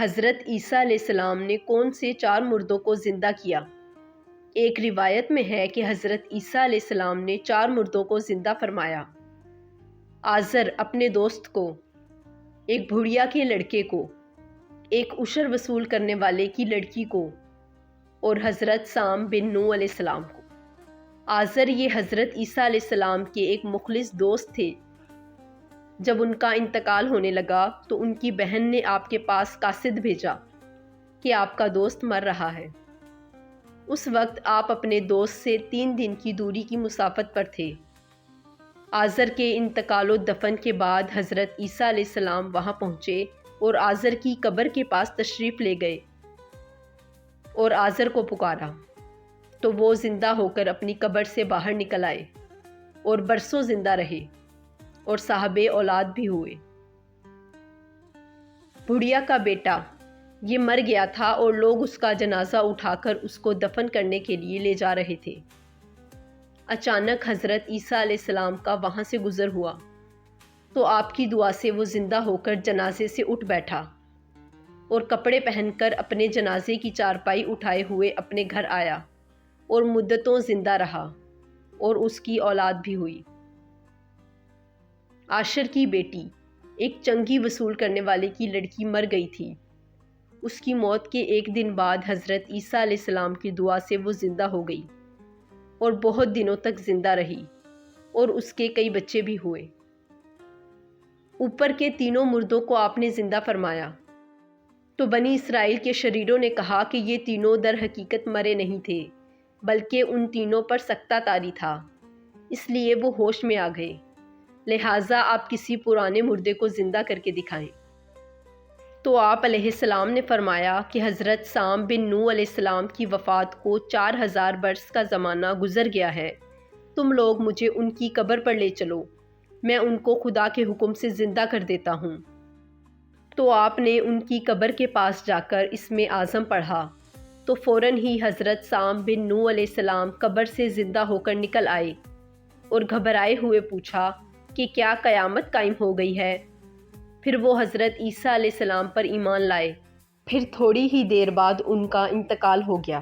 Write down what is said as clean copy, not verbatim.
حضرت عیسیٰ علیہ السلام نے کون سے 4 مردوں کو زندہ کیا؟ ایک روایت میں ہے کہ حضرت عیسیٰ علیہ السلام نے 4 مردوں کو زندہ فرمایا۔ آزر اپنے دوست کو، ایک بھڑیا کے لڑکے کو، ایک عشر وصول کرنے والے کی لڑکی کو اور حضرت سام بن نوح علیہ السلام کو۔ آزر یہ حضرت عیسیٰ علیہ السلام کے ایک مخلص دوست تھے۔ جب ان کا انتقال ہونے لگا تو ان کی بہن نے آپ کے پاس قاصد بھیجا کہ آپ کا دوست مر رہا ہے۔ اس وقت آپ اپنے دوست سے 3 دن کی دوری کی مسافت پر تھے۔ آزر کے انتقال و دفن کے بعد حضرت عیسیٰ علیہ السلام وہاں پہنچے اور آزر کی قبر کے پاس تشریف لے گئے اور آزر کو پکارا تو وہ زندہ ہو کر اپنی قبر سے باہر نکل آئے اور برسوں زندہ رہے اور صاحب اولاد بھی ہوئے۔ بھڑیا کا بیٹا یہ مر گیا تھا اور لوگ اس کا جنازہ اٹھا کر اس کو دفن کرنے کے لیے لے جا رہے تھے۔ اچانک حضرت عیسیٰ علیہ السلام کا وہاں سے گزر ہوا تو آپ کی دعا سے وہ زندہ ہو کر جنازے سے اٹھ بیٹھا اور کپڑے پہن کر اپنے جنازے کی چارپائی اٹھائے ہوئے اپنے گھر آیا اور مدتوں زندہ رہا اور اس کی اولاد بھی ہوئی۔ عاشر کی بیٹی ایک چنگی وصول کرنے والے کی لڑکی مر گئی تھی۔ اس کی موت کے 1 دن بعد حضرت عیسیٰ علیہ السلام کی دعا سے وہ زندہ ہو گئی اور بہت دنوں تک زندہ رہی اور اس کے کئی بچے بھی ہوئے۔ اوپر کے 3 مردوں کو آپ نے زندہ فرمایا تو بنی اسرائیل کے شریروں نے کہا کہ یہ تینوں در حقیقت مرے نہیں تھے بلکہ ان تینوں پر سکتہ طاری تھا، اس لیے وہ ہوش میں آ گئے، لہٰذا آپ کسی پرانے مردے کو زندہ کر کے دکھائیں۔ تو آپ علیہ السلام نے فرمایا کہ حضرت سام بن نوح علیہ السلام کی وفات کو 4000 برس کا زمانہ گزر گیا ہے، تم لوگ مجھے ان کی قبر پر لے چلو، میں ان کو خدا کے حکم سے زندہ کر دیتا ہوں۔ تو آپ نے ان کی قبر کے پاس جا کر اسم اعظم پڑھا تو فوراً ہی حضرت سام بن نوح علیہ السلام قبر سے زندہ ہو کر نکل آئے اور گھبرائے ہوئے پوچھا کہ کیا قیامت قائم ہو گئی ہے؟ پھر وہ حضرت عیسیٰ علیہ السلام پر ایمان لائے۔ پھر تھوڑی ہی دیر بعد ان کا انتقال ہو گیا۔